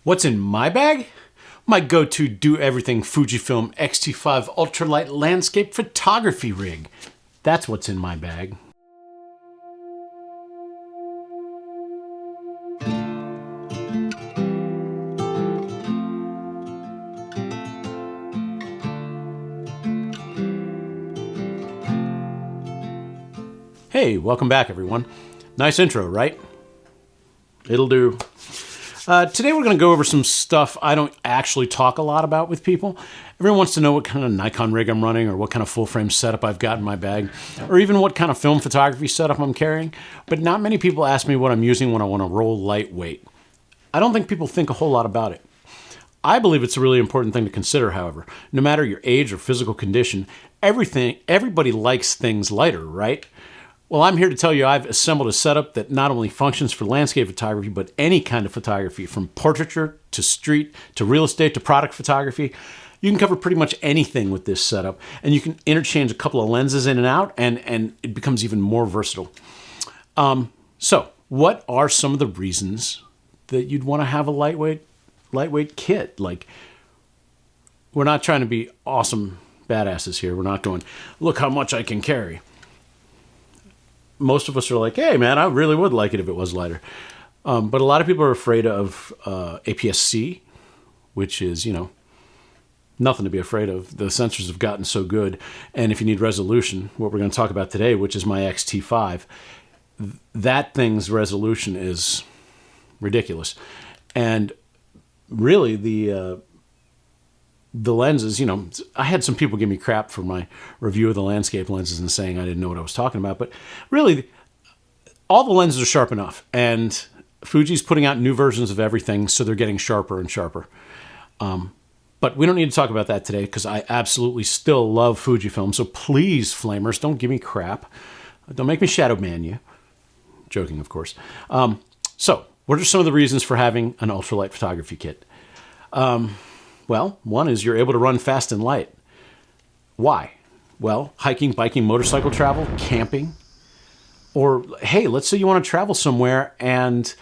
What's in my bag? My go-to do-everything Fujifilm X-T5 ultralight landscape photography rig. That's what's in my bag. Hey, welcome back everyone. Nice intro, right? It'll do. Today we're going to go over some stuff I don't actually talk a lot about with people. Everyone wants to know what kind of Nikon rig I'm running, or what kind of full-frame setup I've got in my bag, or even what kind of film photography setup I'm carrying, but not many people ask me what I'm using when I want to roll lightweight. I don't think people think a whole lot about it. I believe it's a really important thing to consider, however. No matter your age or physical condition, everybody likes things lighter, right? Well, I'm here to tell you I've assembled a setup that not only functions for landscape photography, but any kind of photography, from portraiture to street to real estate to product photography. You can cover pretty much anything with this setup, and you can interchange a couple of lenses in and out, and it becomes even more versatile. So what are some of the reasons that you'd want to have a lightweight kit? Like, we're not trying to be awesome badasses here. We're not going, look how much I can carry. Most of us are like, hey man, I really would like it if it was lighter. But a lot of people are afraid of APS-C, which is, nothing to be afraid of. The sensors have gotten so good. And if you need resolution, what we're going to talk about today, which is my X-T5, that thing's resolution is ridiculous. And really the lenses, I had some people give me crap for my review of the landscape lenses and saying I didn't know what I was talking about, but really all the lenses are sharp enough, and Fuji's putting out new versions of everything, so they're getting sharper and sharper. But we don't need to talk about that today, because I absolutely still love Fujifilm, so please, flamers, don't give me crap. Don't make me shadow ban you. Joking, of course. So what are some of the reasons for having an ultralight photography kit? Well, one is you're able to run fast and light. Why? Well, hiking, biking, motorcycle travel, camping. Or, hey, let's say you want to travel somewhere and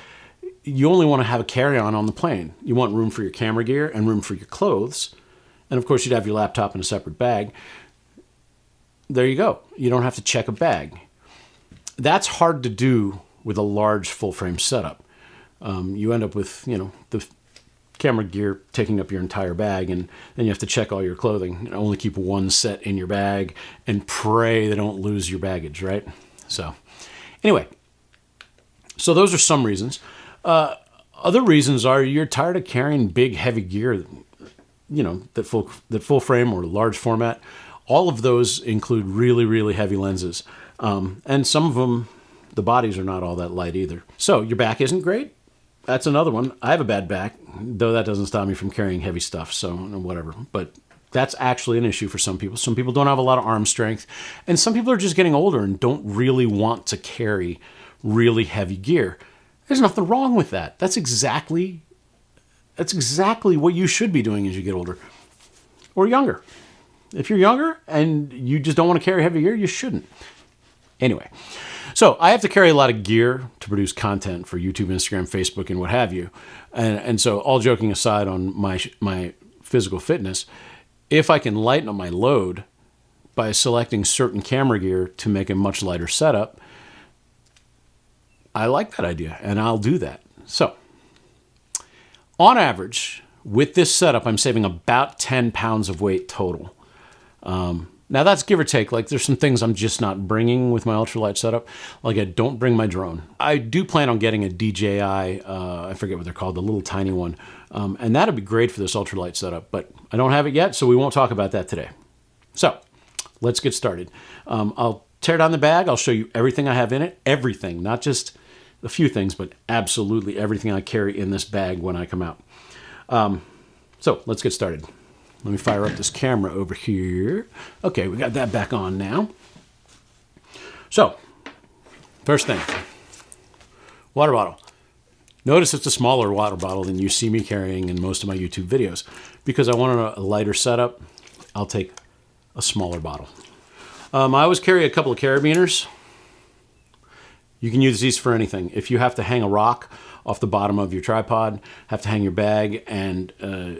you only want to have a carry-on on the plane. You want room for your camera gear and room for your clothes. And of course, you'd have your laptop in a separate bag. There you go. You don't have to check a bag. That's hard to do with a large full-frame setup. You end up with, the camera gear taking up your entire bag, and then you have to check all your clothing and only keep one set in your bag and pray they don't lose your baggage, right? So anyway, so those are some reasons. Other reasons are you're tired of carrying big, heavy gear, that full frame or large format. All of those include really, really heavy lenses. And some of them, the bodies are not all that light either. So your back isn't great. That's another one. I have a bad back, though that doesn't stop me from carrying heavy stuff, so whatever. But that's actually an issue for some people. Some people don't have a lot of arm strength, and some people are just getting older and don't really want to carry really heavy gear. There's nothing wrong with that. That's exactly what you should be doing as you get older. Or younger. If you're younger and you just don't want to carry heavy gear, you shouldn't. Anyway. So I have to carry a lot of gear to produce content for YouTube, Instagram, Facebook, and what have you. And so all joking aside on my physical fitness, if I can lighten up my load by selecting certain camera gear to make a much lighter setup, I like that idea, and I'll do that. So on average, with this setup, I'm saving about 10 pounds of weight total. Now that's give or take. Like, there's some things I'm just not bringing with my ultralight setup. Like, I don't bring my drone. I do plan on getting a DJI, I forget what they're called, the little tiny one. And that'd be great for this ultralight setup, but I don't have it yet, so we won't talk about that today. So let's get started. I'll tear down the bag. I'll show you everything I have in it. Everything, not just a few things, but absolutely everything I carry in this bag when I come out. So let's get started. Let me fire up this camera over here. Okay, we got that back on now. So, first thing, water bottle. Notice it's a smaller water bottle than you see me carrying in most of my YouTube videos. Because I want a lighter setup, I'll take a smaller bottle. I always carry a couple of carabiners. You can use these for anything. If you have to hang a rock off the bottom of your tripod, have to hang your bag, and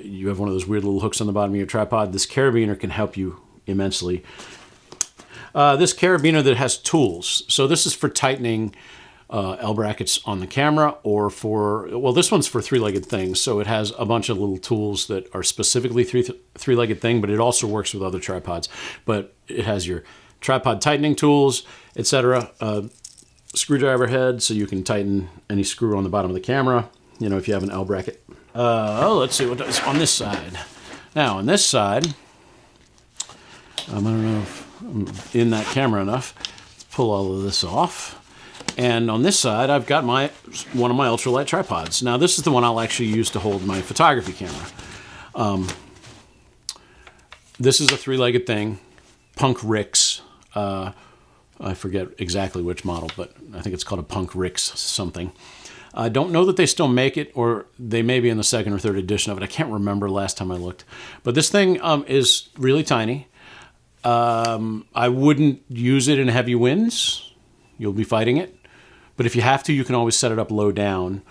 you have one of those weird little hooks on the bottom of your tripod, this carabiner can help you immensely. This carabiner that has tools. So this is for tightening L brackets on the camera, or for, well, this one's for three-legged things. So it has a bunch of little tools that are specifically three-legged thing, but it also works with other tripods. But it has your tripod tightening tools, etc. Screwdriver head, so you can tighten any screw on the bottom of the camera, you know, if you have an L bracket. Let's see what is on this side. Now, on this side, I don't know if I'm in that camera enough. Let's pull all of this off. And on this side, I've got one of my ultralight tripods. Now, this is the one I'll actually use to hold my photography camera. This is a three-legged thing, Punk Rix. I forget exactly which model, but I think it's called a Punk Rix something. I don't know that they still make it, or they may be in the second or third edition of it. I can't remember last time I looked. But this thing is really tiny. I wouldn't use it in heavy winds. You'll be fighting it. But if you have to, you can always set it up low down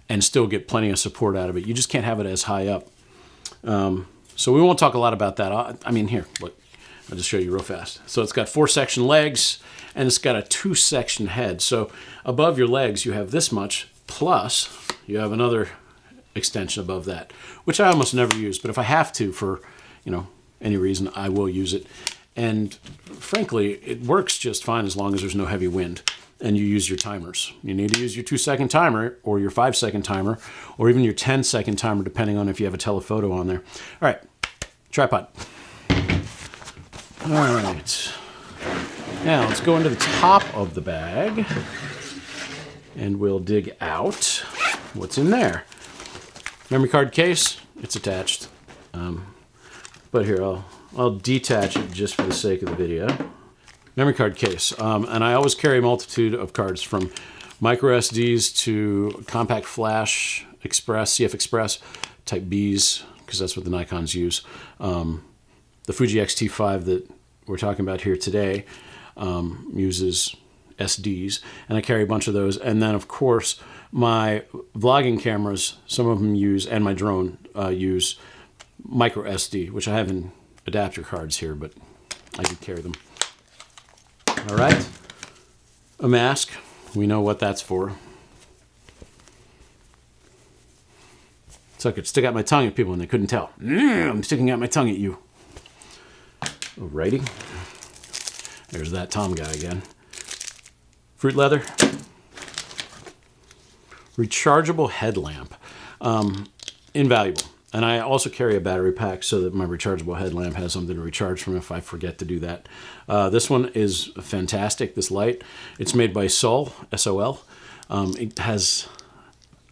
and still get plenty of support out of it. You just can't have it as high up. So we won't talk a lot about that. I mean, here, look. I'll just show you real fast. So it's got 4-section legs, and it's got a 2-section head. So above your legs, you have this much, plus you have another extension above that, which I almost never use. But if I have to for, you know, any reason, I will use it. And frankly, it works just fine as long as there's no heavy wind and you use your timers. You need to use your 2-second timer or your 5-second timer or even your 10-second timer, depending on if you have a telephoto on there. All right, tripod. All right, now let's go into the top of the bag and we'll dig out what's in there. Memory card case, it's attached. But here, I'll detach it just for the sake of the video. Memory card case, and I always carry a multitude of cards from micro SDs to compact flash express, CF Express, type Bs, because that's what the Nikons use. The Fuji X-T5 that we're talking about here today uses SDs, and I carry a bunch of those. And then, of course, my vlogging cameras, some of them use, and my drone use micro SD, which I have in adapter cards here, but I do carry them. All right, a mask. We know what that's for. So I could stick out my tongue at people and they couldn't tell. I'm sticking out my tongue at you. Alrighty. There's that Tom guy again. Fruit leather. Rechargeable headlamp. Invaluable. And I also carry a battery pack so that my rechargeable headlamp has something to recharge from if I forget to do that. This one is fantastic, this light. It's made by Sol, S-O-L. It has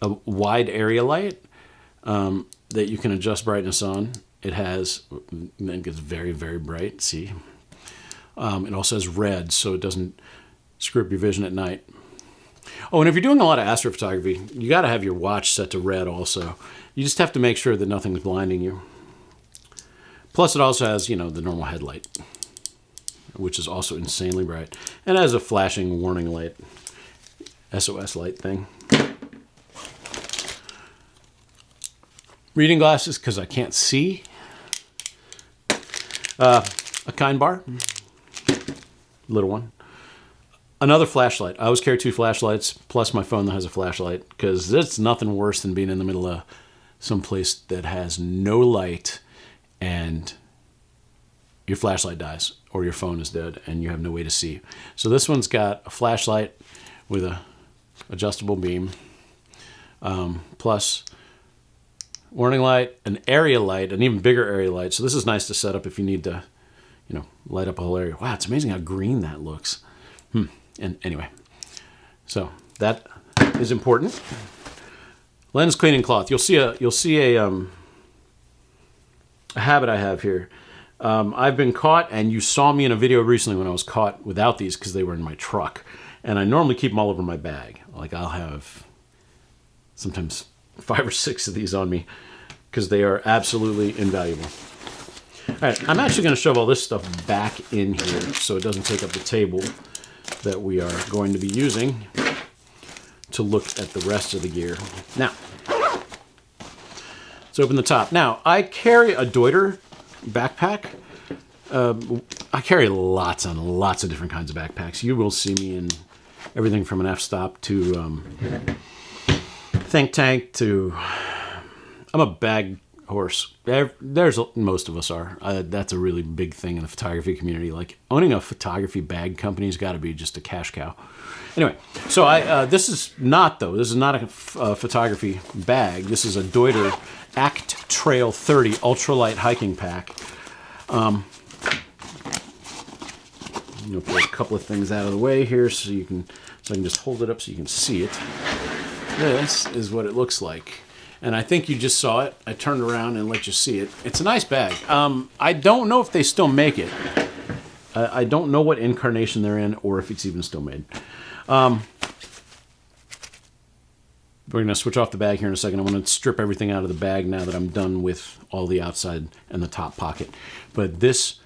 a wide area light that you can adjust brightness on. It gets very, very bright, see? It also has red, so it doesn't screw up your vision at night. Oh, and if you're doing a lot of astrophotography, you got to have your watch set to red also. You just have to make sure that nothing's blinding you. Plus, it also has, you know, the normal headlight, which is also insanely bright. And it has a flashing warning light, SOS light thing. Reading glasses, because I can't see. A Kind bar, little one. Another flashlight. I always carry 2 flashlights, plus my phone that has a flashlight, because it's nothing worse than being in the middle of some place that has no light and your flashlight dies or your phone is dead and you have no way to see. So this one's got a flashlight with a adjustable beam, plus warning light, an area light, an even bigger area light. So this is nice to set up if you need to, you know, light up a whole area. Wow, it's amazing how green that looks. And anyway, so that is important. Lens cleaning cloth. You'll see a habit I have here. I've been caught, and you saw me in a video recently when I was caught without these because they were in my truck. And I normally keep them all over my bag. Like I'll have sometimes 5 or 6 of these on me because they are absolutely invaluable. All right, I'm actually going to shove all this stuff back in here so it doesn't take up the table that we are going to be using to look at the rest of the gear. Now, let's open the top. Now, I carry a Deuter backpack. I carry lots and lots of different kinds of backpacks. You will see me in everything from an f-stop to think tank to... I'm a bag horse. There's most of us are. That's a really big thing in the photography community. Like, owning a photography bag company's got to be just a cash cow. Anyway, so this is not, though. This is not a photography bag. This is a Deuter Act Trail 30 ultralight hiking pack. I'm gonna put a couple of things out of the way here so I can just hold it up so you can see it. This is what it looks like. And I think you just saw it. I turned around and let you see it. It's a nice bag. I don't know if they still make it. I don't know what incarnation they're in or if it's even still made. We're going to switch off the bag here in a second. I want to strip everything out of the bag now that I'm done with all the outside and the top pocket. But this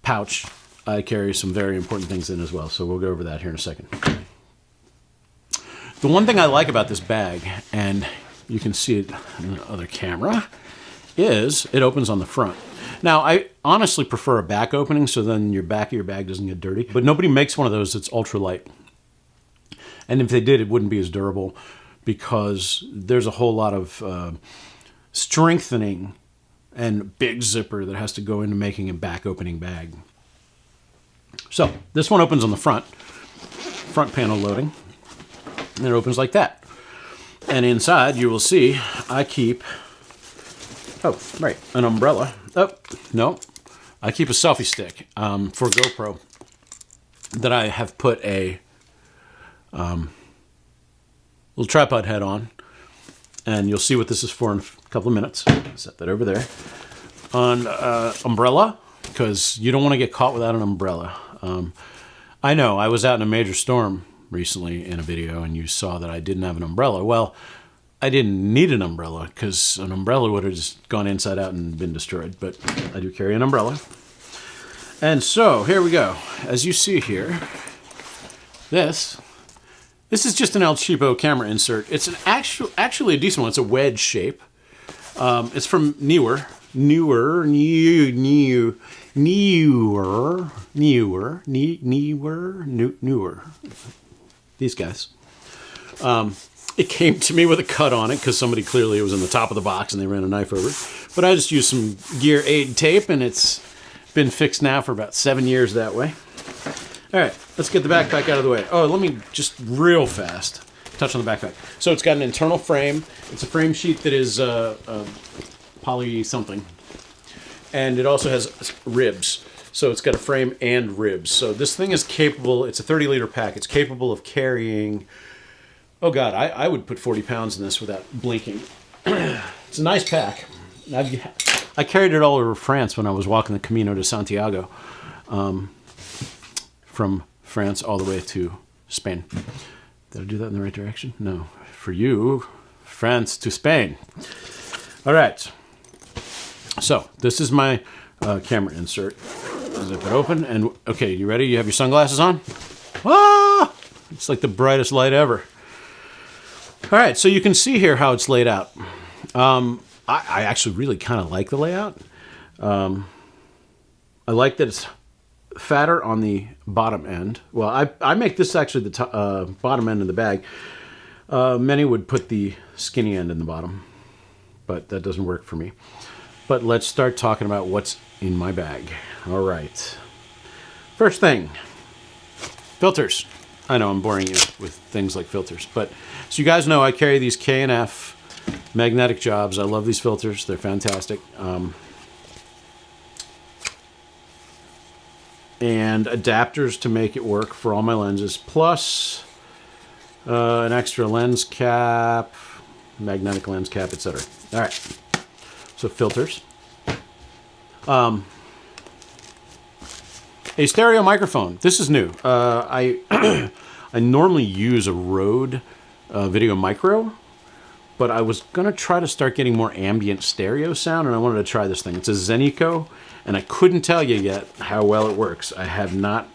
pouch, I carry some very important things in as well. So we'll go over that here in a second. The one thing I like about this bag, and you can see it in the other camera, is it opens on the front. Now, I honestly prefer a back opening so then your back of your bag doesn't get dirty. But nobody makes one of those that's ultralight. And if they did, it wouldn't be as durable because there's a whole lot of strengthening and big zipper that has to go into making a back opening bag. So this one opens on the front panel loading, and it opens like that. And inside you will see I keep, an umbrella. Oh, no, I keep a selfie stick for GoPro that I have put a little tripod head on, and you'll see what this is for in a couple of minutes. Set that over there. On umbrella, because you don't want to get caught without an umbrella. I know, I was out in a major storm recently in a video, and you saw that I didn't have an umbrella. Well, I didn't need an umbrella, because an umbrella would have just gone inside out and been destroyed, but I do carry an umbrella. And so, here we go. As you see here, this is just an El Cheapo camera insert. It's an actually a decent one. It's a wedge shape. It's from Neewer. Newer. These guys. It came to me with a cut on it because somebody clearly was in the top of the box and they ran a knife over it. But I just used some Gear Aid tape, and it's been fixed now for about 7 years that way. All right, let's get the backpack out of the way. Oh, let me just real fast touch on the backpack. So it's got an internal frame. It's a frame sheet that is poly something. And it also has ribs. So it's got a frame and ribs. So this thing is capable, it's a 30-liter pack. It's capable of carrying, oh God, I would put 40 pounds in this without blinking. It's a nice pack. I carried it all over France when I was walking the Camino de Santiago. From France all the way to Spain. Did I do that in the right direction? No. For you, France to Spain. All right. So this is my camera insert. Zip it open, and okay, you ready? You have your sunglasses on? Ah! It's like the brightest light ever. All right, so you can see here how it's laid out. I actually really kind of like the layout. I like that it's fatter on the bottom end. Well, I make this actually the bottom end of the bag. Many would put the skinny end in the bottom, but that doesn't work for me. But let's start talking about what's in my bag. All right. First thing, filters. I know I'm boring you with things like filters, but so you guys know I carry these K&F magnetic jobs. I love these filters. They're fantastic. And adapters to make it work for all my lenses, plus an extra lens cap, magnetic lens cap, etc. All right, so filters. A stereo microphone. This is new. I normally use a Rode Video Micro, but I was going to try to start getting more ambient stereo sound, and I wanted to try this thing. It's a Zeneco, and I couldn't tell you yet how well it works. I have not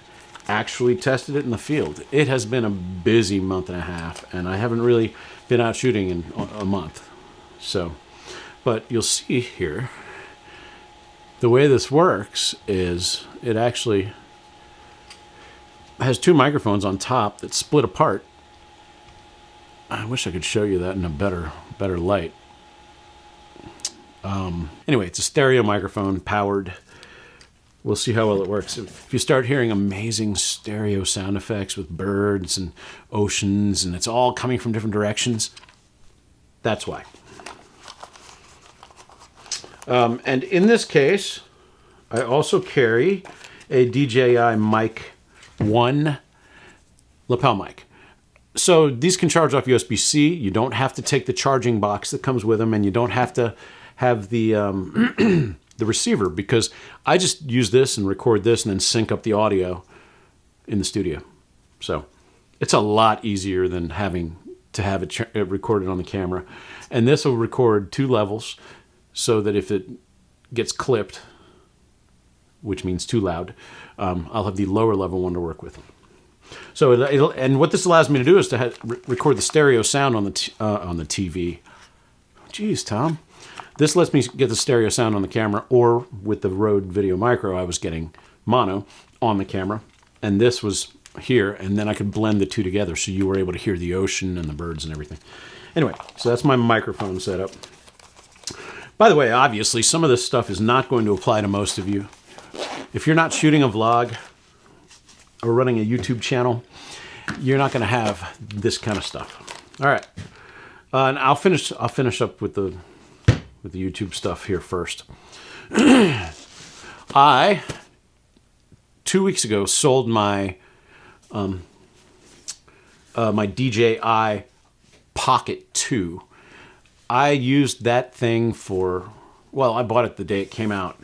actually tested it in the field. It has been a busy month and a half, and I haven't really been out shooting in a month. So, but you'll see here, the way this works is it actually has two microphones on top that split apart. I wish I could show you that in a better light. Anyway, it's a stereo microphone, powered. We'll see how well it works. If you start hearing amazing stereo sound effects with birds and oceans, and it's all coming from different directions, that's why. And in this case, I also carry a DJI Mic 1 lapel mic. So these can charge off USB-C. You don't have to take the charging box that comes with them, and you don't have to have the the receiver, because I just use this and record this and then sync up the audio in the studio. So it's a lot easier than having to have it recorded on the camera. And this will record 2 levels, so that if it gets clipped, which means too loud, I'll have the lower level one to work with. So and what this allows me to do is to record the stereo sound on the TV. Jeez, Tom. This lets me get the stereo sound on the camera, or with the Rode Video Micro, I was getting mono on the camera, and this was here, and then I could blend the two together, so you were able to hear the ocean and the birds and everything. Anyway, so that's my microphone setup. By the way, obviously, some of this stuff is not going to apply to most of you. If you're not shooting a vlog or running a YouTube channel, you're not going to have this kind of stuff. All right, and I'll finish up with the YouTube stuff here first. I 2 weeks ago sold my my DJI Pocket 2. I used that thing for, well, I bought it the day it came out,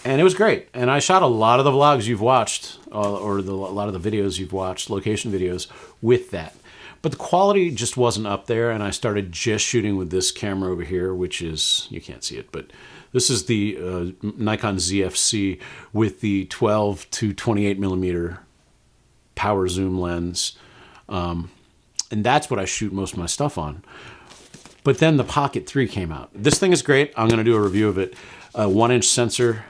and it was great. And I shot a lot of the vlogs you've watched, or a lot of the videos you've watched, location videos, with that. But the quality just wasn't up there, and I started just shooting with this camera over here, which is, you can't see it, but this is the Nikon ZFC with the 12 to 28 millimeter power zoom lens. And that's what I shoot most of my stuff on. But then the Pocket 3 came out. This thing is great. I'm going to do a review of it. A 1-inch sensor,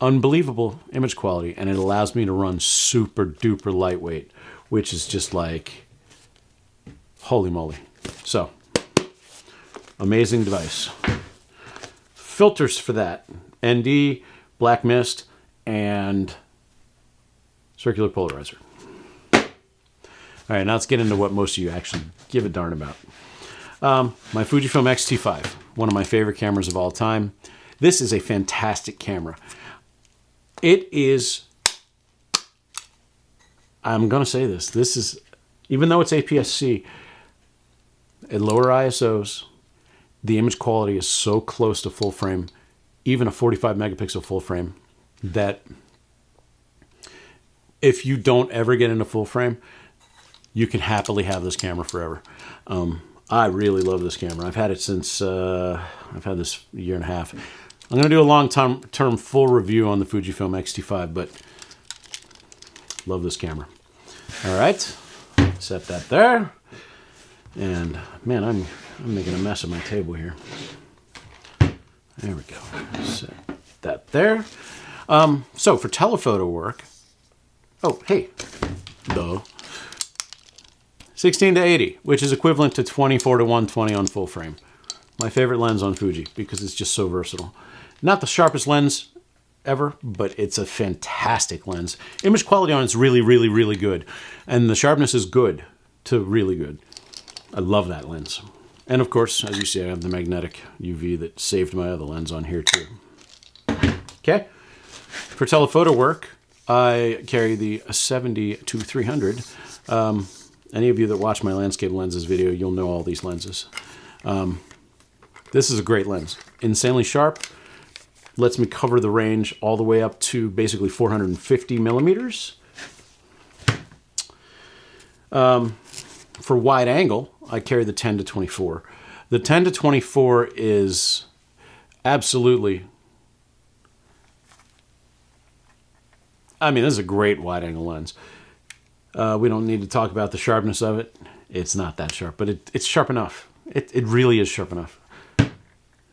unbelievable image quality, and it allows me to run super duper lightweight, which is just like, holy moly. So, amazing device. Filters for that: ND, black mist, and circular polarizer. All right, now let's get into what most of you actually give a darn about. My Fujifilm X-T5, one of my favorite cameras of all time. This is a fantastic camera. It is, I'm going to say this is, even though it's APS-C, at lower ISOs, the image quality is so close to full frame, even a 45 megapixel full frame, that if you don't ever get into full frame, you can happily have this camera forever. I really love this camera. I've had it since, I've had this a year and a half. I'm going to do a long-term full review on the Fujifilm X-T5, but love this camera. All right, set that there. And man, I'm making a mess of my table here. There we go. Set that there. So for telephoto work, oh, hey, though. 16 to 80, which is equivalent to 24 to 120 on full frame. My favorite lens on Fuji, because it's just so versatile. Not the sharpest lens ever, but it's a fantastic lens. Image quality on it's really, really, really good. And the sharpness is good to really good. I love that lens. And of course, as you see, I have the magnetic UV that saved my other lens on here too. Okay. For telephoto work, I carry the 70-300. Any of you that watch my landscape lenses video, you'll know all these lenses. This is a great lens. Insanely sharp. Lets me cover the range all the way up to basically 450 millimeters. For wide angle, I carry the 10-24. The 10-24 is absolutely, I mean, this is a great wide angle lens. We don't need to talk about the sharpness of it. It's not that sharp, but it's sharp enough. It really is sharp enough.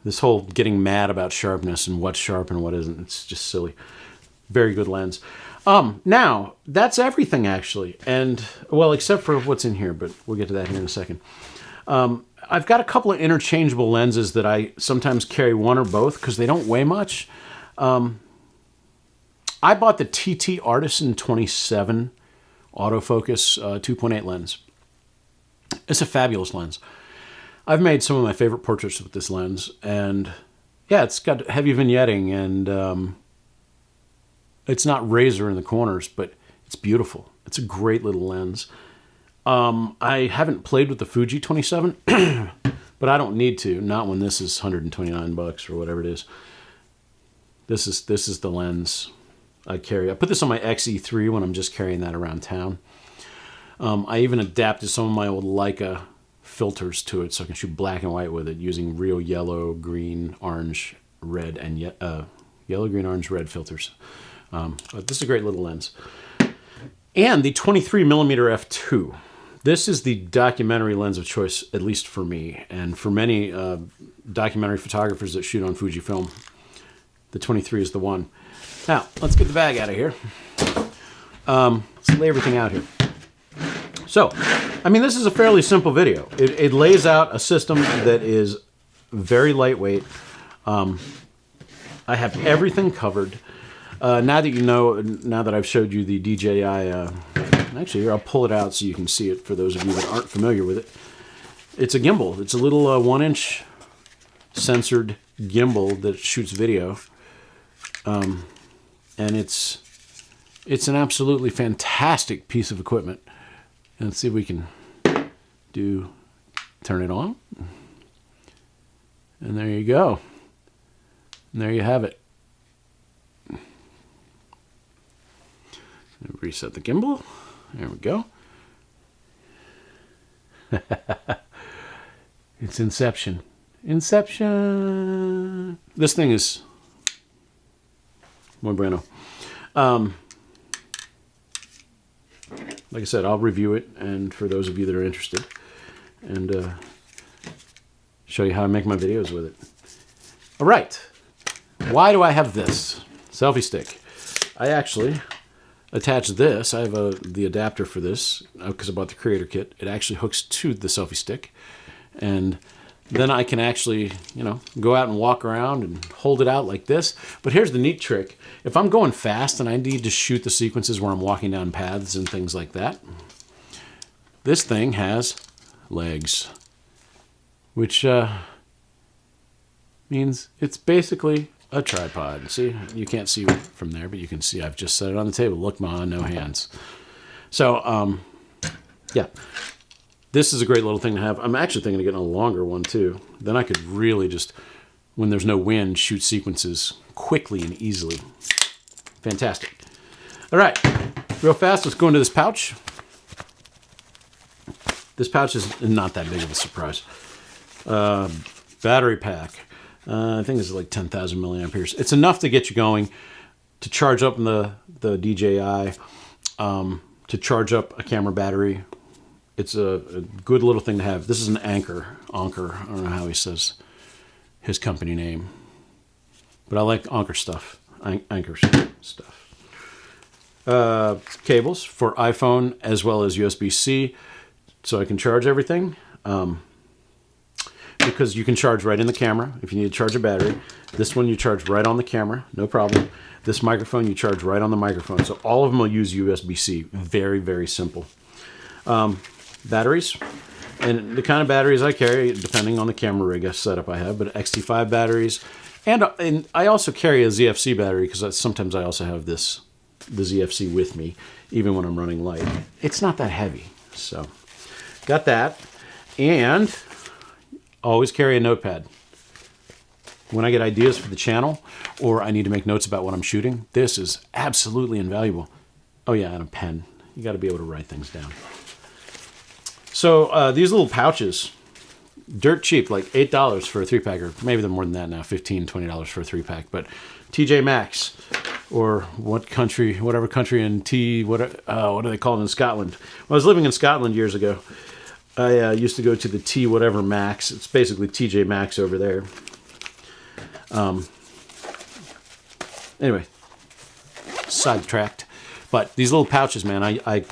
This whole getting mad about sharpness and what's sharp and what isn't, it's just silly. Very good lens. Now, that's everything actually. And, well, except for what's in here, but we'll get to that here in a second. I've got a couple of interchangeable lenses that I sometimes carry one or both because they don't weigh much. I bought the TT Artisan 27 autofocus 2.8 lens. It's a fabulous lens. I've made some of my favorite portraits with this lens, and yeah, it's got heavy vignetting, and it's not razor in the corners, but it's beautiful. It's a great little lens. I haven't played with the Fuji 27, but I don't need to. Not when this is $129 or whatever it is. This is the lens I carry. I put this on my XE3 when I'm just carrying that around town. I even adapted some of my old Leica filters to it so I can shoot black and white with it using real yellow, green, orange, red, and yellow, green, orange, red filters. But this is a great little lens. And the 23mm f2. This is the documentary lens of choice, at least for me, and for many documentary photographers that shoot on Fujifilm. The 23 is the one. Now, let's get the bag out of here. Let's lay everything out here. So, I mean, this is a fairly simple video. It lays out a system that is very lightweight. I have everything covered. Now that you know, now that I've showed you the DJI, actually here, I'll pull it out so you can see it for those of you that aren't familiar with it. It's a gimbal. It's a little 1-inch censored gimbal that shoots video. And it's an absolutely fantastic piece of equipment. And let's see if we can turn it on. And there you go. And there you have it. Reset the gimbal. There we go. It's Inception. Inception. This thing is muy bueno. Like I said, I'll review it, and for those of you that are interested, and show you how I make my videos with it. All right. Why do I have this selfie stick? I actually attach this. I have the adapter for this because I bought the Creator Kit. It actually hooks to the selfie stick, and then I can actually, go out and walk around and hold it out like this. But here's the neat trick. If I'm going fast and I need to shoot the sequences where I'm walking down paths and things like that, this thing has legs, which means it's basically a tripod. See, you can't see from there, but you can see I've just set it on the table. Look, no hands. So, yeah. This is a great little thing to have. I'm actually thinking of getting a longer one too. Then I could really just, when there's no wind, shoot sequences quickly and easily. Fantastic. All right, real fast, let's go into this pouch. This pouch is not that big of a surprise. Battery pack. I think this is like 10,000 milliamperes. It's enough to get you going, to charge up the DJI, to charge up a camera battery. It's a good little thing to have. This is an Anker. I don't know how he says his company name, but I like Anker stuff. Anker stuff. Cables for iPhone as well as USB-C, so I can charge everything. Because you can charge right in the camera if you need to charge a battery. This one you charge right on the camera, no problem. This microphone you charge right on the microphone. So all of them will use USB-C. Very, very simple. Batteries, and the kind of batteries I carry, depending on the camera rig setup I have, but XT5 batteries, and I also carry a ZFC battery because sometimes I also have the ZFC with me, even when I'm running light. It's not that heavy, so got that, and always carry a notepad. When I get ideas for the channel, or I need to make notes about what I'm shooting, this is absolutely invaluable. Oh yeah, and a pen. You got to be able to write things down. So these little pouches, dirt cheap, like $8 for a 3-pack, or maybe they're more than that now, $15, $20 for a 3-pack. But TJ Maxx, or whatever country in tea, what do they call it in Scotland? When I was living in Scotland years ago, I used to go to the Tea Whatever Max. It's basically TJ Maxx over there. Anyway, sidetracked. But these little pouches, man, I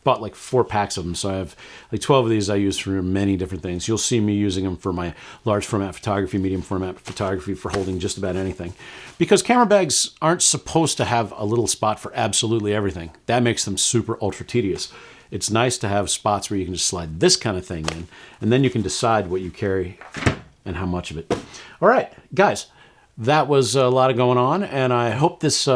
bought like 4 packs of them. So I have like 12 of these I use for many different things. You'll see me using them for my large format photography, medium format photography, for holding just about anything. Because camera bags aren't supposed to have a little spot for absolutely everything. That makes them super ultra tedious. It's nice to have spots where you can just slide this kind of thing in, and then you can decide what you carry and how much of it. All right, guys, that was a lot of going on, and I hope this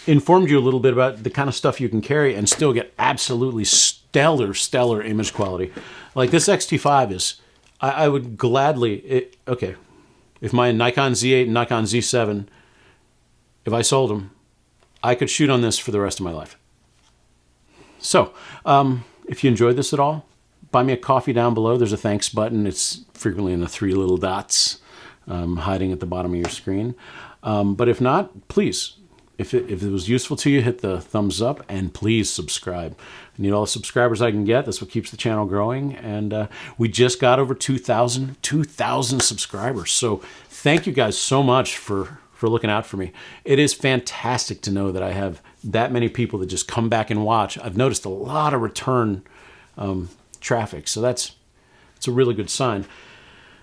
informed you a little bit about the kind of stuff you can carry and still get absolutely stellar image quality. Like this X-T5 is, I would gladly, okay, if my Nikon Z8 and Nikon Z7, if I sold them, I could shoot on this for the rest of my life. So, if you enjoyed this at all, buy me a coffee down below. There's a thanks button. It's frequently in the 3 little dots hiding at the bottom of your screen. But if not, please, if it was useful to you, hit the thumbs up and please subscribe. I need all the subscribers I can get. That's what keeps the channel growing. And we just got over 2,000 subscribers. So thank you guys so much for looking out for me. It is fantastic to know that I have that many people that just come back and watch. I've noticed a lot of return traffic. So it's a really good sign.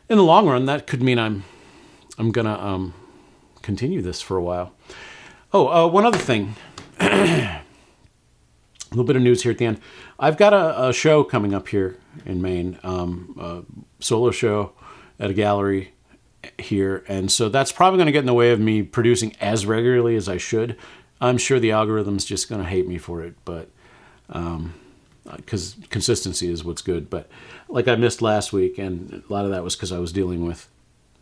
In the long run, that could mean I'm gonna continue this for a while. Oh, one other thing. A little bit of news here at the end. I've got a show coming up here in Maine, a solo show at a gallery here, and so that's probably going to get in the way of me producing as regularly as I should. I'm sure the algorithm's just going to hate me for it, but because consistency is what's good. But like I missed last week, and a lot of that was because I was dealing with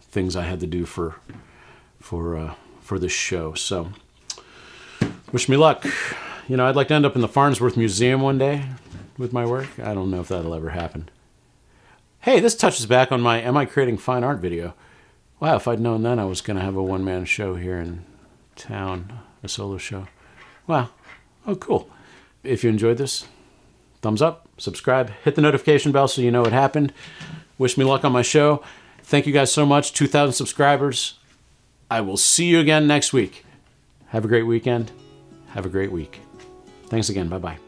things I had to do for this show. So wish me luck. You know, I'd like to end up in the Farnsworth Museum one day with my work. I don't know if that'll ever happen. Hey, this touches back on my Am I Creating Fine Art video. Wow, if I'd known then I was going to have a one-man show here in town, a solo show. Wow. Oh, cool. If you enjoyed this, thumbs up, subscribe, hit the notification bell so you know what happened. Wish me luck on my show. Thank you guys so much. 2,000 subscribers. I will see you again next week. Have a great weekend. Have a great week. Thanks again. Bye-bye.